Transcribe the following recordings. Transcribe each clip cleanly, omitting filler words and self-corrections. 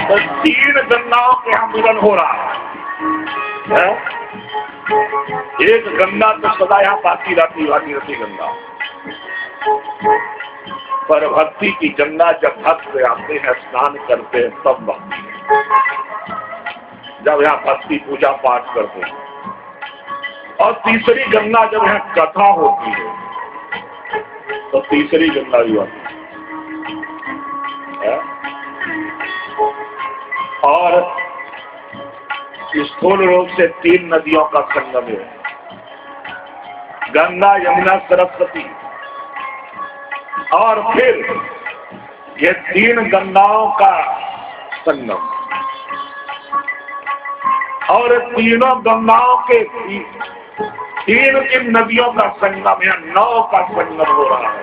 तो तीन गंगाओं के यहाँ मिलन हो रहा है। एक गंगा तो सदा यहाँ बाकी रहती गंगा, पर भक्ति की गंगा जब भक्त आते हैं स्नान करते हैं तब बहती है, जब यहाँ भक्ति पूजा पाठ करते हैं। और तीसरी गंगा जब यहाँ कथा होती है तो तीसरी गंगा भी आती है। और स्थूल रूप से तीन नदियों का संगम है, गंगा यमुना सरस्वती। और फिर ये तीन गंगाओं का संगम, और तीनों गंगाओं के तीन नदियों का संगम या नौ का संगम हो रहा है।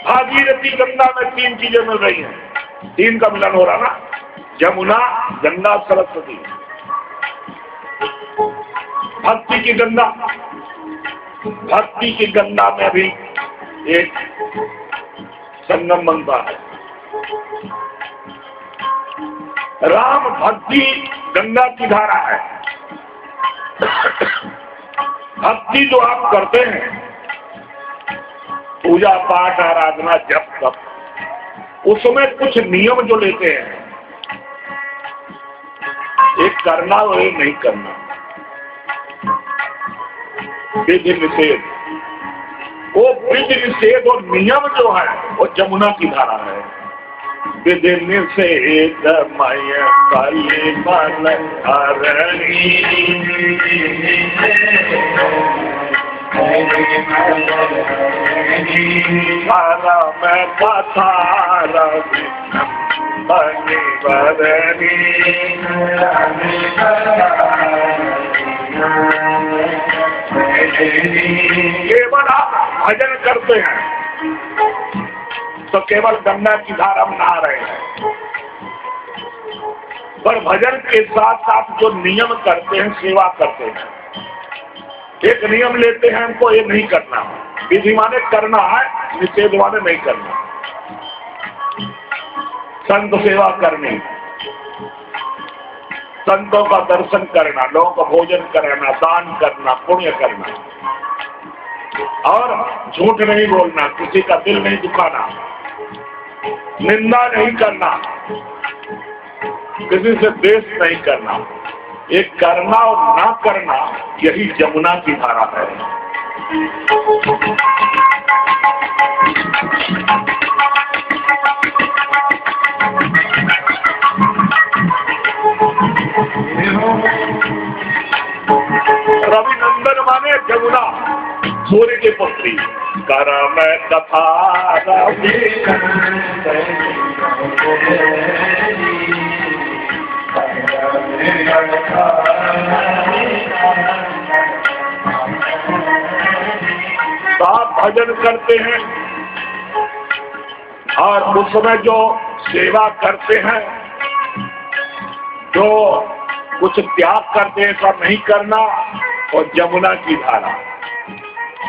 भागीरथी गंगा में तीन चीजें मिल रही हैं, तीन का मिलन हो रहा ना, यमुना गंगा सरस्वती। भक्ति की गंगा में भी एक संगम बनता है। राम भक्ति गंगा की धारा है। भक्ति जो आप करते हैं, पूजा पाठ आराधना जप तप, उसमें कुछ नियम जो लेते हैं, एक करना और एक नहीं करना, विधि निषेध। वो विधि निषेध और नियम जो है वो जमुना की धारा है। विधि निषेध मय कली बल हरणी, में कथा बनी बरनी। केवल आप भजन करते हैं तो केवल गंगा की धारा में नहा रहे हैं, पर भजन के साथ साथ जो नियम करते हैं, सेवा करते हैं। एक नियम लेते हैं हमको ये नहीं करना, विधि माने करना है, निषेध माने नहीं करना। संत सेवा करनी, संतों का दर्शन करना, लोगों का भोजन कराना, दान करना, पुण्य करना, और झूठ नहीं बोलना, किसी का दिल नहीं दुखाना, निंदा नहीं करना, किसी से द्वेष नहीं करना। एक करना और ना करना, यही जमुना की धारा है। रविनंदन माने जमुना, सूर्य की पुत्री। कर में कथा आप भजन करते हैं और उस समय जो सेवा करते हैं, जो कुछ त्याग करते हैं, सब नहीं करना, और जमुना की धारा।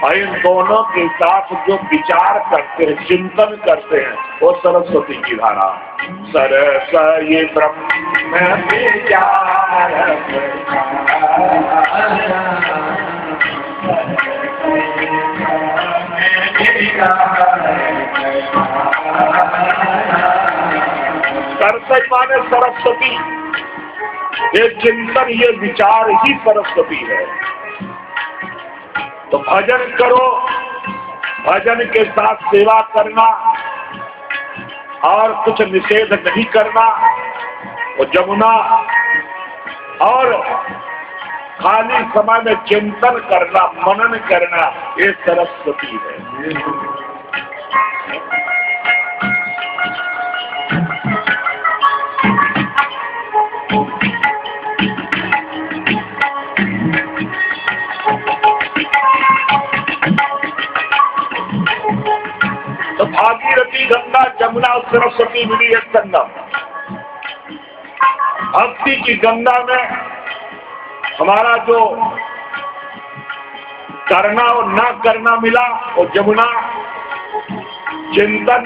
और इन दोनों के साथ जो विचार करते हैं, चिंतन करते हैं, वो सरस्वती की धारा। सरस ये ब्रह्म विचार, सरस्वती माने सरस्वती, ये चिंतन, ये विचार ही सरस्वती है। तो भजन करो, भजन के साथ सेवा करना और कुछ निषेध नहीं करना, वो जमुना। और खाली समय में चिंतन करना, मनन करना, ये सरस्वती है। तो भागीरथी, गंगा, जमुना और सरस्वती मिली एक संगम। भक्ति की गंगा में हमारा जो करना और ना करना मिला, और जमुना चिंतन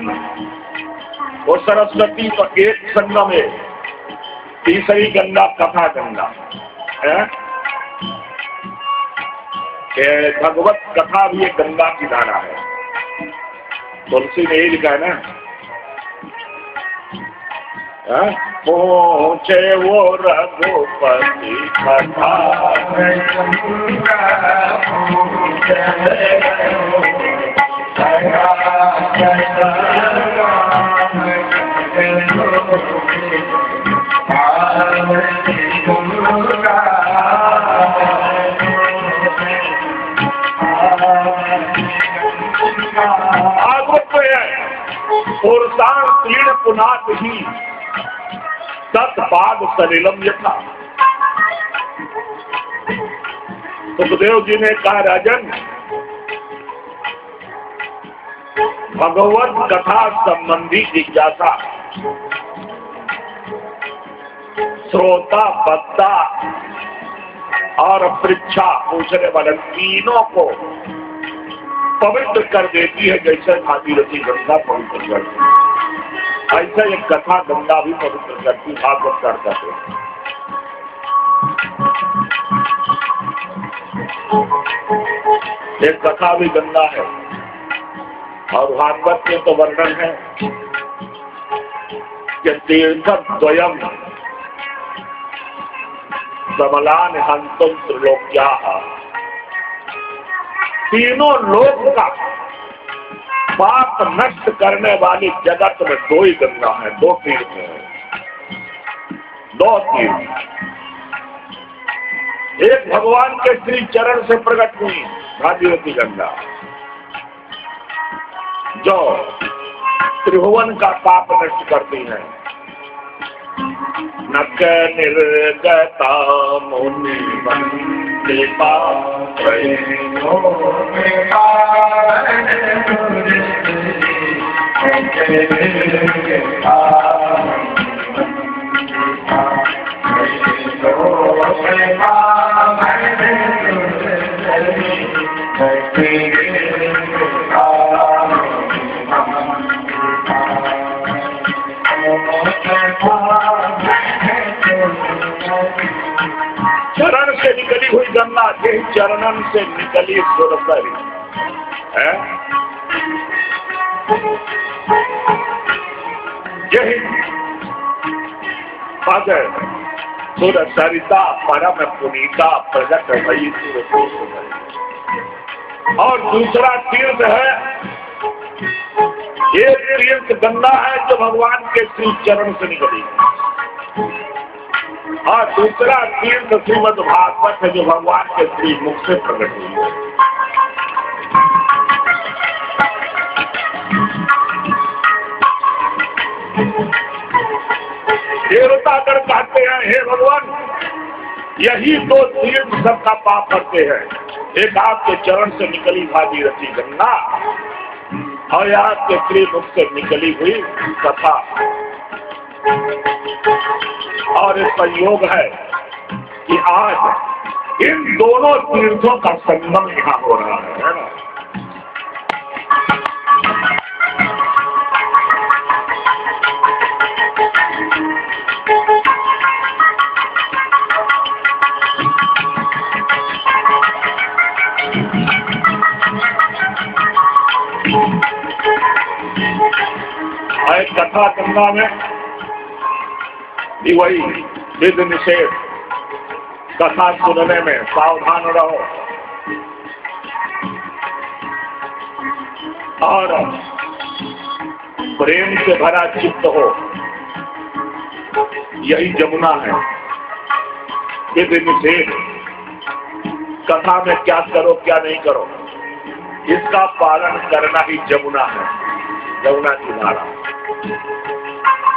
और सरस्वती तो एक संगम है। तीसरी गंगा कथा गंगा है। भगवत कथा भी एक गंगा की धारा है। तुलसी ने लिखा है ना, पहुंचे वो रघुपति कथा, पुरुषां तीर्ण पुनात ही तत्पाद सलिलम यथा। सुखदेव जी ने कहा, राजन, भगवत कथा संबंधी जिज्ञासा श्रोता, वक्ता और पृच्छा पूछने वाले तीनों को पवित्र कर देती है, जैसे भागीरथी गंगा पवित्र करती है, ऐसा ये कथा गंगा भी पवित्र करती, भागवत करता है। एक कथा भी गंगा है, और भागवत में तो वर्णन है कि तीर्थद्वयम् समलान हंतुम त्रिलोक्याः। तीनों लोक का पाप नष्ट करने वाली जगत में दो ही गंगा है, दो तीर्थ है, दो तीर्थ। एक भगवान के श्री चरण से प्रकट हुई भागीरथी गंगा, जो त्रिभुवन का पाप नष्ट करती है। नक निर्गता मुनि वंदिता चरण से निकली हुई गंगा, यही चरणन से निकली सुरसरी है। यही सागर सुरसरिता परम पुनीता प्रगट भई सुरसरी। और दूसरा तीर्थ है, एक तीर्थ गंगा है जो भगवान के श्री चरण से निकली, और दूसरा तीर्थ श्रीमद् भागवत है जो भगवान के श्री मुख से प्रकट हुई है। देवतागण कहते हैं, हे भगवान, यही दो तीर्थ सबका पाप करते हैं। एक आपके चरण से निकली भागीरथी गंगा, और आपके श्री मुख से निकली हुई कथा। और इस संयोग है कि आज इन दोनों तीर्थों का संगम यहाँ हो रहा है ना। कथा गंगा में भी वही विधि निषेध, कथा सुनने में सावधान रहो, और प्रेम से भरा चित्त हो, यही जमुना है। विधि निषेध कथा में क्या करो क्या नहीं करो, इसका पालन करना ही जमुना है, जमुना की धारा।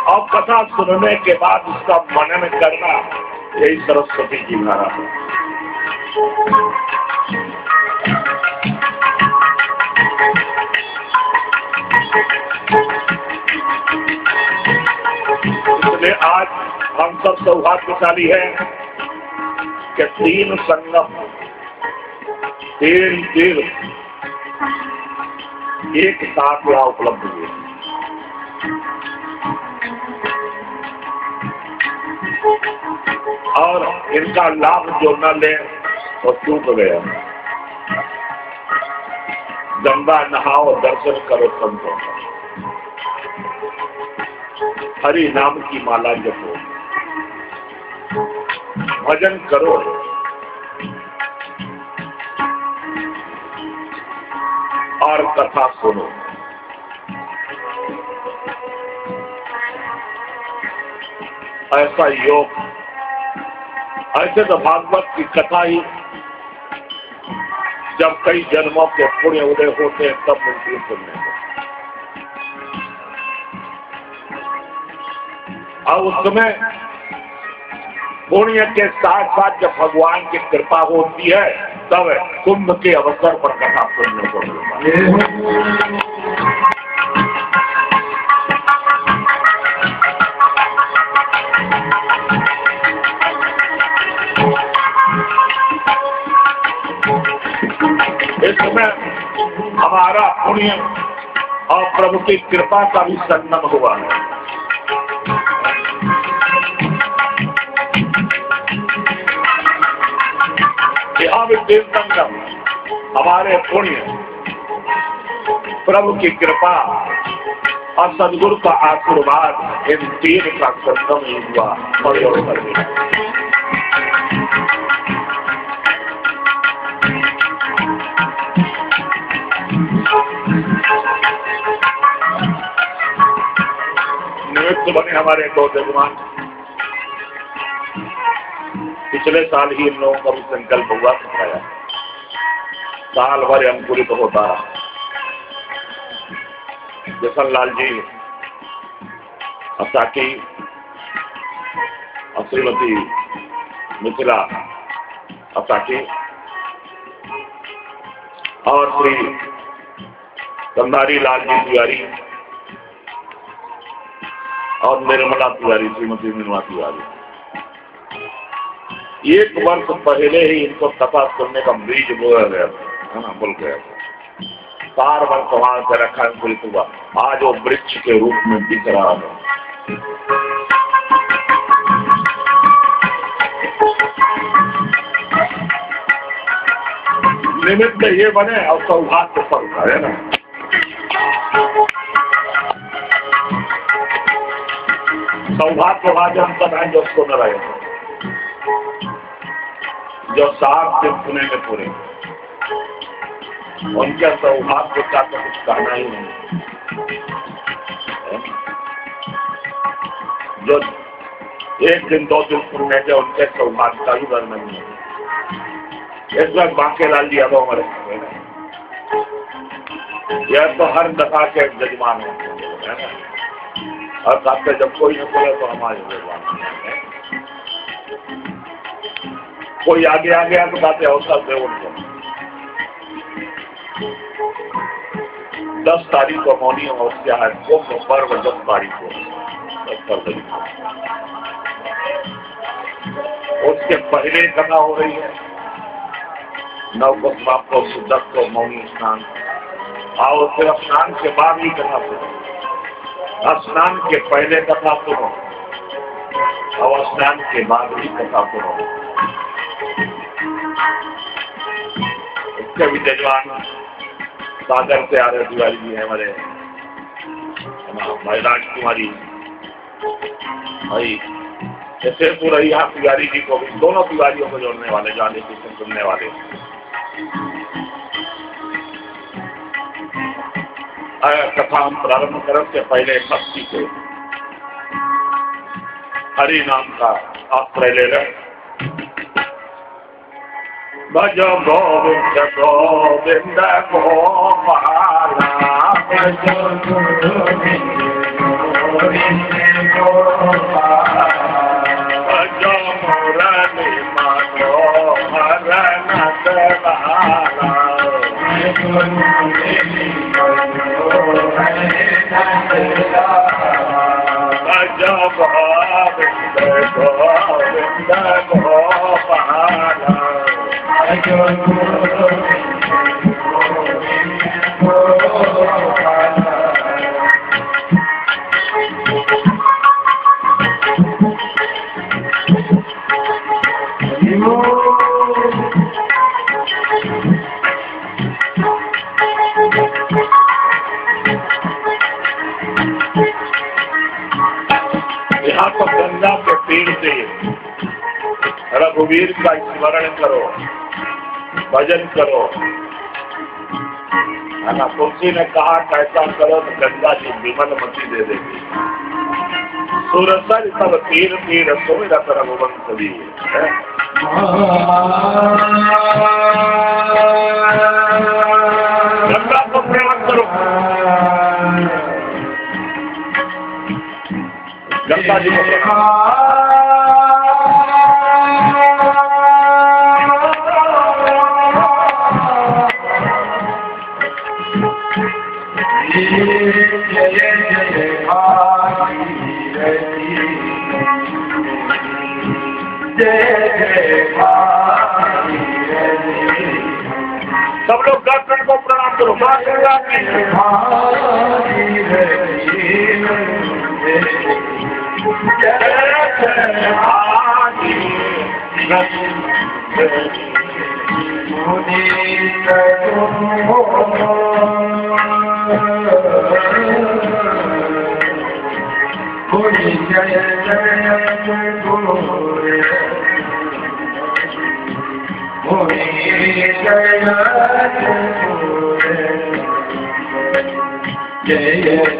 और कथा सुनने के बाद उसका मनन करना, यही सरस्वती की धारा है। इसलिए आज हम सब सौभाग्यशाली हैं कि तीन संगम, तीन तीर्थ एक साथ यहाँ उपलब्ध हुए। और इनका लाभ जो न ले तो चूक गया। गंगा नहाओ, दर्शन करो संतों का, हरि नाम की माला जपो, भजन करो, और कथा सुनो। ऐसा योग, ऐसे तो भागवत की कथा ही जब कई जन्मों के पुण्य उदय होते हैं तब मिलती है सुनने को। और उस समय पुण्य के साथ साथ जब भगवान की कृपा होती है तब कुंभ के अवसर पर कथा सुनने को मिलता है। इस समय हमारा पुण्य और प्रभु की कृपा का भी संगम हुआ है। यहाँ भी तीन संगम, हमारे पुण्य, प्रभु की कृपा और सदगुरु का आशीर्वाद, इन तीन का संगम ही हुआ। निमित्त बने हमारे दो जजमान। पिछले साल ही इन लोगों का भी संकल्प हुआ, सिखाया, साल भर अंकुरित होता रहा। जसन लाल जी, असाकी, श्रीमती मिथिला असाकी और श्री कंधारी लाल जी तिवारी और निर्मला तिवारी, श्रीमती निर्मला तिवारी, एक वर्ष पहले ही इनको कथा सुनने का बीज बोया गया था, है ना, बोल गया था। 4 वर्ष वहां से रखा अंकुरित हुआ, आज वो वृक्ष के रूप में दिख रहा है। निमित्त ये बने और सौभाग्य फलता है ना। सौभाग्यवाद हम सब हैं जो उसको न रहे, जो 7 दिन सुनेंगे पूरे, उनके सौभाग्य का तो कुछ कहना ही नहीं। जो 1 दिन 2 दिन सुनने के उनके सौभाग्य का ही वर्णन नहीं है। इस वक्त बांकेलाल जी अब हमारे यह तो हर दफा के जजमान है ना, और कहते जब कोई न बोले तो हमारे जजमान है। कोई आगे आ गया तो कहते अवसर दे उनको। 10 तारीख को मौनी अमावस्या है, कुंभ पर्व 10 तारीख को, 10 फरवरी को। उसके पहले कथा हो रही है, 9 को समाप्त को, 10 को मौनी स्नान, और फिर स्नान के बाद ही कथा सुनो। स्नान के पहले कथा सुनो और स्नान के बाद ही कथा सुनो। इसके भी जजमान सागर से आ रहे तिवारी जी है हमारे, भाई राजकुमारी भाई, जैसे पूरा यहाँ तिवारी जी को भी, दोनों तिवारियों को जोड़ने वाले, जाने की सुनने वाले। कथा हम प्रारंभ करने से पहले भक्ति से हरि नाम का आश्रय ले लें। भज गोविंद गोविंद गोपाला भज भज मुरली मनोहर नंदलाला भज गोविंद गोविंद गोपाला यहाँ तो गंगा के तीर से रघुवीर का स्मरण करो, भजन करो, है ना। तुलसी ने कहा कैसा करो तो गंगा जी विमल मती दे देगी। सुरसर सब तीर तीर सुमिरत रघुवंश दी है। गंगा को प्रणाम करो, गंगा जी को सब लोग दर्शन को प्रणाम करो। मां गंगा की जय जय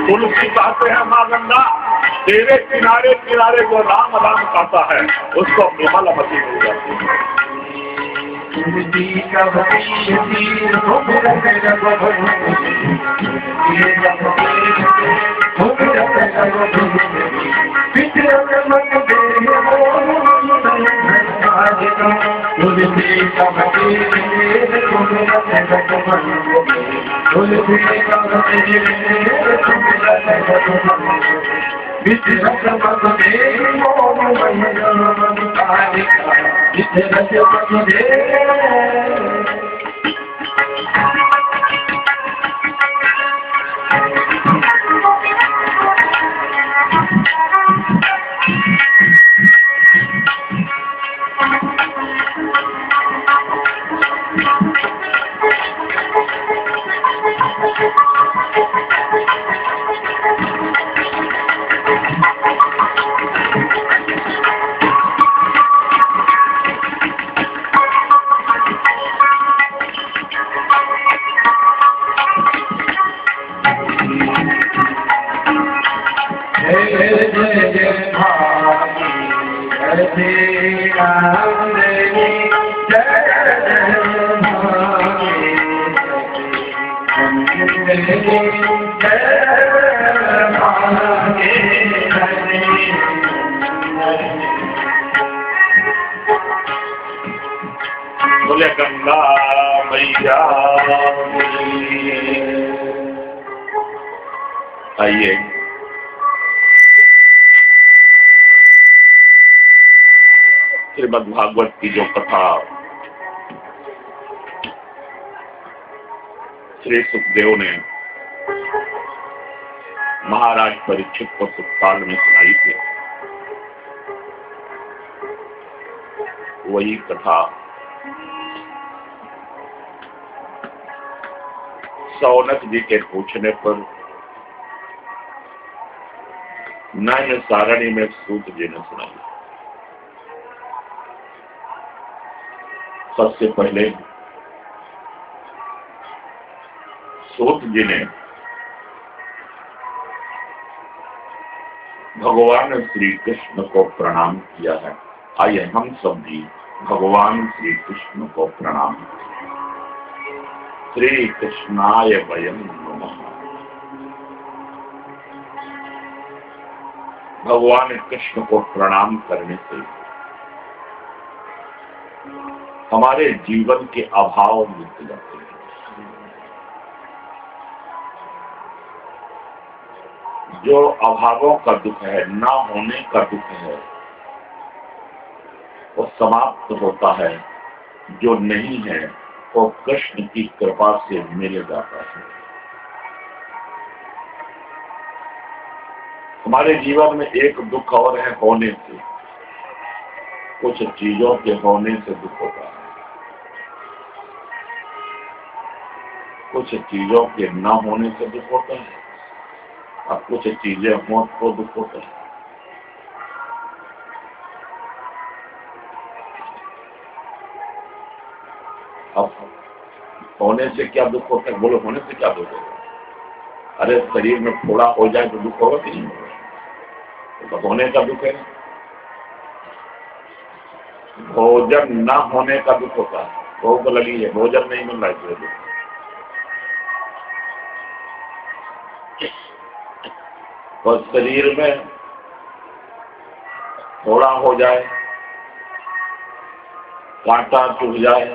तुलसी कहते हैं माँ गंगा तेरे किनारे किनारे जो राम राम कहता है उसको विमल मती मिल जाती है। बोले गंगा मैया। आइए श्रीमद् भागवत की जो कथा श्री सुखदेव ने महाराज परीक्षित को सुखकाल में सुनाई थी, वही कथा सौनक जी के पूछने पर नैन सारणी में सूत जी ने सुनाई। सबसे पहले सूत जी ने भगवान श्री कृष्ण को प्रणाम किया है। आइए हम सब भी भगवान श्री कृष्ण को प्रणाम करें। श्री कृष्णाय वयं नमः। भगवान कृष्ण को प्रणाम करने से हमारे जीवन के अभाव मिट जाते हैं। जो अभावों का दुख है, ना होने का दुख है, वो समाप्त होता है। जो नहीं है वो कृष्ण की कृपा से मिल जाता है। हमारे जीवन में एक दुख और है होने से। कुछ चीजों के होने से दुख होता है, कुछ चीजों के न होने से दुख होता है, और कुछ चीजें हों तो दुख होता है। अब होने से क्या दुख होता है? बोलो, होने से क्या दुख होता है? अरे शरीर में फोड़ा हो जाए तो दुख होगा कि नहीं होगा? तो होने का दुख है। भोजन ना होने का दुख होता है। भूख लगी है, भोजन नहीं मिल रहा है, दुख। तो शरीर में फोड़ा हो जाए, कांटा चुभ जाए,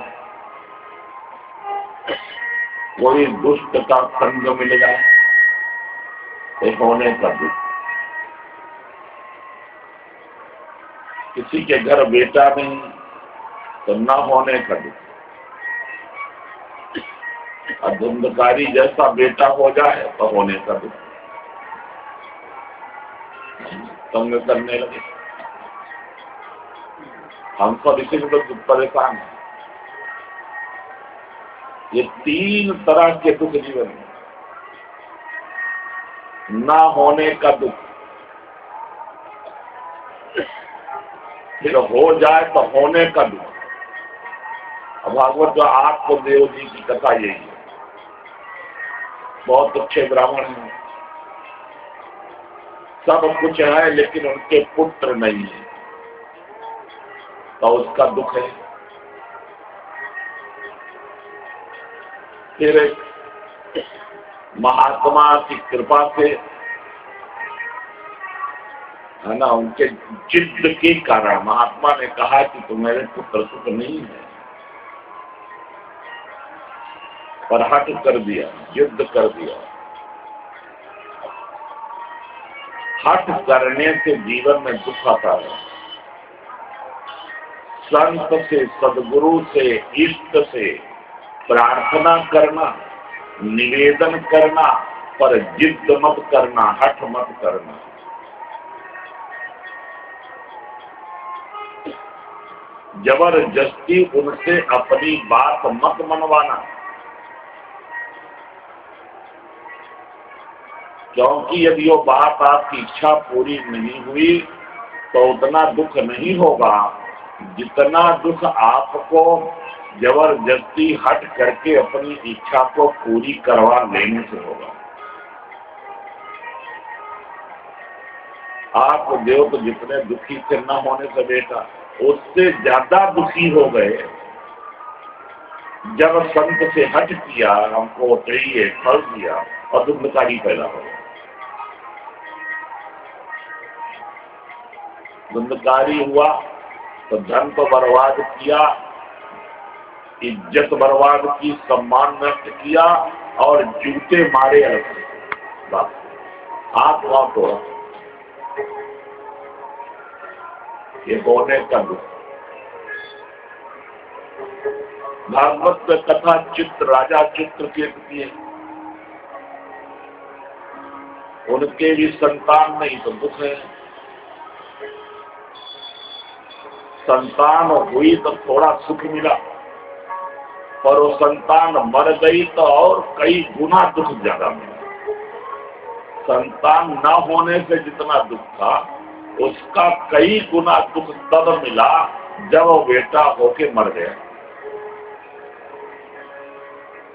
कोई दुष्ट का संग मिल जाए, तो होने का दुख। किसी के घर बेटा नहीं तो न होने का दुख। धुंधकारी जैसा बेटा हो जाए तो होने का दुख। तंग करने लगे, हम सब इसी में तो परेशान हैं। ये तीन तरह के दुख जीवन में। ना होने का दुख, फिर हो जाए तो होने का दुख। भागवत जो आपको देव जी की कथा यही है। बहुत अच्छे ब्राह्मण हैं, सब कुछ है, लेकिन उनके पुत्र नहीं है, तो उसका दुख है। फिर महात्मा की कृपा से, है ना, उनके जिद के कारण महात्मा ने कहा कि तुम्हारे पुत्र सुख नहीं है, पर हट कर दिया, युद्ध कर दिया। हठ करने से जीवन में दुख आता है। संत से, सदगुरु से, इष्ट से प्रार्थना करना, निवेदन करना, पर जिद मत करना, हठ मत करना। जबरदस्ती उनसे अपनी बात मत मनवाना, क्योंकि यदि वो बात आपकी इच्छा पूरी नहीं हुई तो उतना दुख नहीं होगा जितना दुख आपको जबरदस्ती हट करके अपनी इच्छा को पूरी करवा लेने से होगा। आप देव तो जितने दुखी थे न होने से बेटा, उससे ज्यादा दुखी हो गए जब संत से हट किया, हमको चाहिए फल दिया और दुखकारी पैदा हो गया। दुखकारी हुआ तो धन तो बर्बाद किया, इज्जत बर्बाद की, सम्मान नष्ट किया और जूते मारे। बस हाथ तो ये होने का दुख। भागवत में कथा चित्र, राजा चित्रकेतु की है, उनके भी संतान नहीं तो दुख है। संतान हुई तो थोड़ा सुख मिला, पर वो संतान मर गई तो और कई गुना दुख ज्यादा मिला। संतान न होने से जितना दुख था उसका कई गुना दुख तब मिला जब वो बेटा होके मर गया।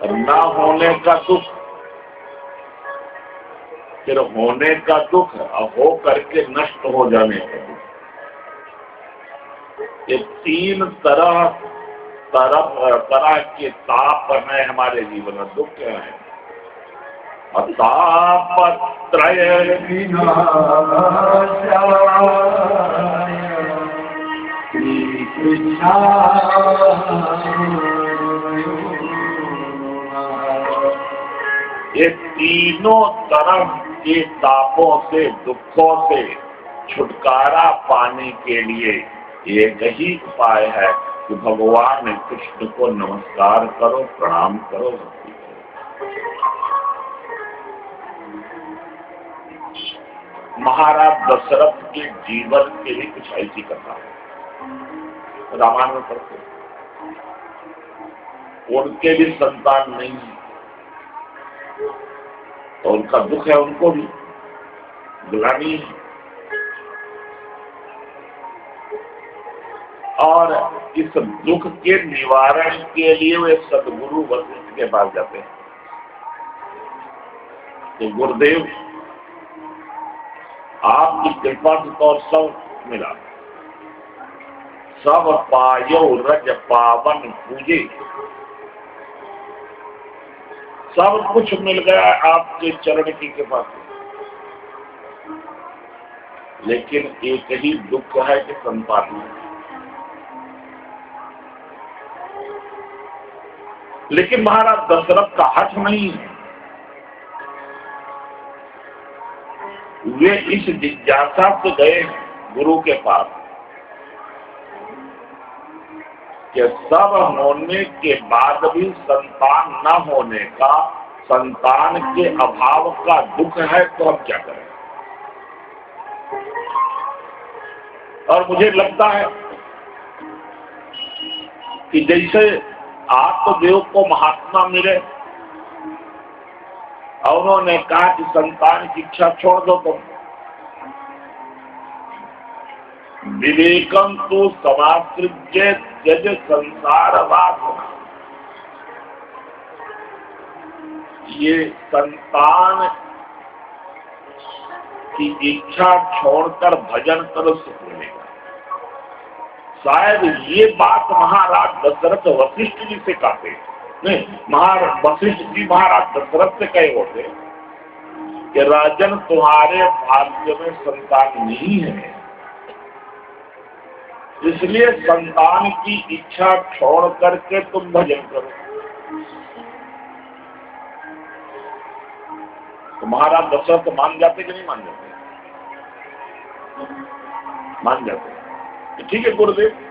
न होने का दुख, फिर होने का दुख, हो करके नष्ट हो जाने का दुख। ये तीन तरह के ताप है हमारे जीवन में। दुख क्या है? तापत्रय ये तीनों तरह के तापों से, दुखों से छुटकारा पाने के लिए एक ही उपाय है कि भगवान कृष्ण को नमस्कार करो, प्रणाम करो, भक्ति करो। महाराज दशरथ के जीवन के लिए कुछ ऐसी कथा है, रामायण में पढ़ते। उनके भी संतान नहीं है तो उनका दुख है, उनको भी ग्लानि है। और इस दुख के निवारण के लिए वे सदगुरु वशिष्ठ के पास जाते हैं। तो गुरुदेव आपकी कृपा से तो सब मिला, सब पायो रज पावन पूजे, सब कुछ मिल गया आपके चरण की कृपा से। लेकिन एक ही दुख है कि संतान नहीं। लेकिन महाराज दशरथ का हठ नहीं है। वे इस जिज्ञासा से गए गुरु के पास कि सब होने के बाद भी संतान न होने का, संतान के अभाव का दुख है, तो हम क्या करें? और मुझे लगता है कि जैसे आत्मदेव को महात्मा मिले और उन्होंने कहा कि संतान की इच्छा छोड़ दो तुम, विवेकम तो समासृज्य त्यज संसार वासना। ये संतान की इच्छा छोड़कर भजन करो, सुख मिलेगा। शायद ये बात महाराज दशरथ वशिष्ठ जी से कहते, नहीं, महाराज वशिष्ठ जी महाराज दशरथ से कहे होते कि राजन तुम्हारे भाग्य में संतान नहीं है, इसलिए संतान की इच्छा छोड़ करके तुम भजन करो। तो महाराज दशरथ मान जाते कि नहीं मान जाते? मान जाते हैं। ठीक है गुरुदेव,